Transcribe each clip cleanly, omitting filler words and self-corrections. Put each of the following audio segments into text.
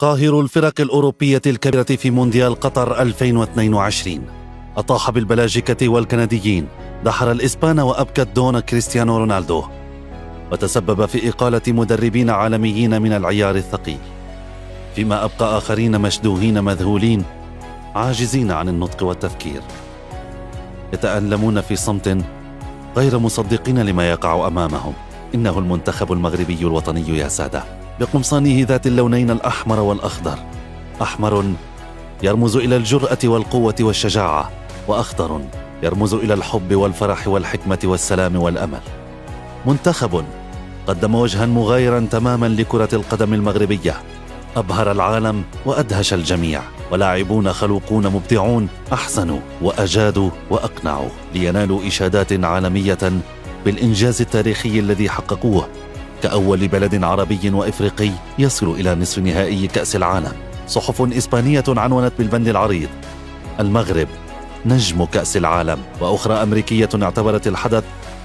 قاهر الفرق الأوروبية الكبيرة في مونديال قطر 2022 أطاح بالبلاجيكة والكنديين، دحر الإسبان وأبكت دون كريستيانو رونالدو، وتسبب في إقالة مدربين عالميين من العيار الثقيل، فيما أبقى آخرين مشدوهين مذهولين عاجزين عن النطق والتفكير، يتألمون في صمت غير مصدقين لما يقع أمامهم. إنه المنتخب المغربي الوطني يا سادة، بقمصانه ذات اللونين الأحمر والأخضر، أحمر يرمز إلى الجرأة والقوة والشجاعة، وأخضر يرمز إلى الحب والفرح والحكمة والسلام والأمل. منتخب قدم وجها مغايرا تماما لكرة القدم المغربية، أبهر العالم وأدهش الجميع، ولاعبون خلوقون مبدعون أحسنوا وأجادوا وأقنعوا لينالوا إشادات عالمية بالإنجاز التاريخي الذي حققوه كأول بلد عربي وإفريقي يصل إلى نصف نهائي كأس العالم. صحف إسبانية عنونت بالبند العريض: المغرب نجم كأس العالم، وأخرى أمريكية اعتبرت الحدث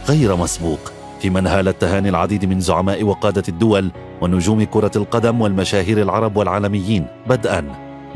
غير مسبوق، فيما انهالت تهاني العديد من زعماء وقادة الدول ونجوم كرة القدم والمشاهير العرب والعالميين، بدءا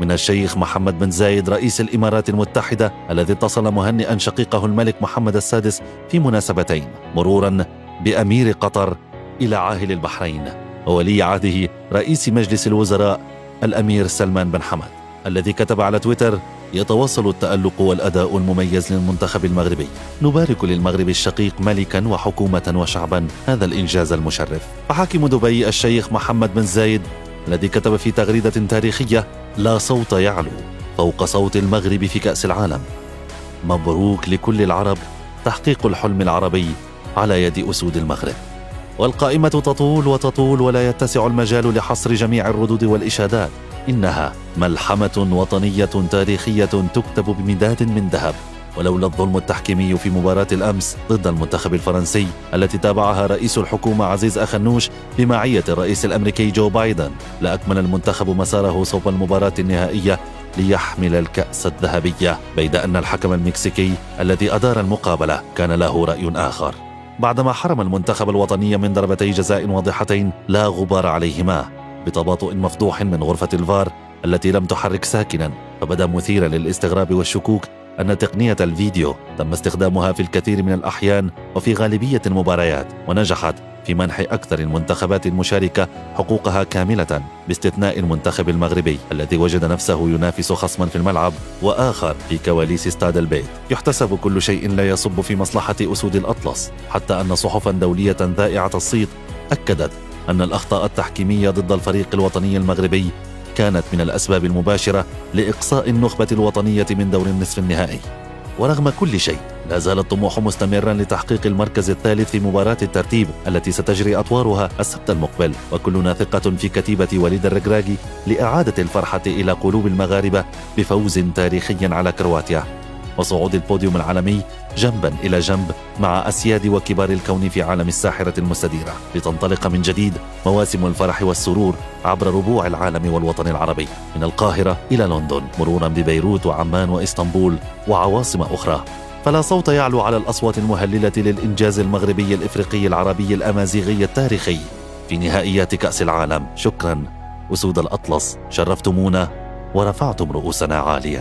من الشيخ محمد بن زايد رئيس الإمارات المتحدة الذي اتصل مهنئا شقيقه الملك محمد السادس في مناسبتين، مرورا بأمير قطر إلى عاهل البحرين، وولي عهده رئيس مجلس الوزراء الأمير سلمان بن حمد، الذي كتب على تويتر: يتواصل التألق والأداء المميز للمنتخب المغربي، نبارك للمغرب الشقيق ملكا وحكومة وشعبا هذا الإنجاز المشرف. فحاكم دبي الشيخ محمد بن زايد الذي كتب في تغريدة تاريخية: لا صوت يعلو فوق صوت المغرب في كأس العالم، مبروك لكل العرب تحقيق الحلم العربي على يد أسود المغرب. والقائمة تطول وتطول ولا يتسع المجال لحصر جميع الردود والإشادات، إنها ملحمة وطنية تاريخية تكتب بمداد من ذهب. ولولا الظلم التحكيمي في مباراة الأمس ضد المنتخب الفرنسي التي تابعها رئيس الحكومة عزيز أخنوش بمعية الرئيس الأمريكي جو بايدن، لأكمل المنتخب مساره صوب المباراة النهائية ليحمل الكأس الذهبية، بيد أن الحكم المكسيكي الذي أدار المقابلة كان له رأي آخر، بعدما حرم المنتخب الوطني من ضربتي جزاء واضحتين لا غبار عليهما بتباطؤ مفضوح من غرفة الفار التي لم تحرك ساكنا. فبدا مثيرا للاستغراب والشكوك أن تقنية الفيديو تم استخدامها في الكثير من الأحيان وفي غالبية المباريات، ونجحت في منح أكثر المنتخبات المشاركة حقوقها كاملة باستثناء المنتخب المغربي الذي وجد نفسه ينافس خصما في الملعب وآخر في كواليس استاد البيت. يحتسب كل شيء لا يصب في مصلحة أسود الأطلس، حتى أن صحفا دولية ذائعة الصيت أكدت أن الأخطاء التحكيمية ضد الفريق الوطني المغربي كانت من الأسباب المباشرة لإقصاء النخبة الوطنية من دور النصف النهائي. ورغم كل شيء لا زال الطموح مستمرا لتحقيق المركز الثالث في مباراة الترتيب التي ستجري أطوارها السبت المقبل، وكلنا ثقة في كتيبة وليد الركراكي لإعادة الفرحة إلى قلوب المغاربة بفوز تاريخي على كرواتيا وصعود البوديوم العالمي جنبا إلى جنب مع أسياد وكبار الكون في عالم الساحرة المستديرة، لتنطلق من جديد مواسم الفرح والسرور عبر ربوع العالم والوطن العربي، من القاهرة إلى لندن مرورا ببيروت وعمان وإسطنبول وعواصم أخرى. فلا صوت يعلو على الأصوات المهللة للإنجاز المغربي الإفريقي العربي الأمازيغي التاريخي في نهائيات كأس العالم. شكرا أسود الأطلس، شرفتمونا ورفعتم رؤوسنا عاليا.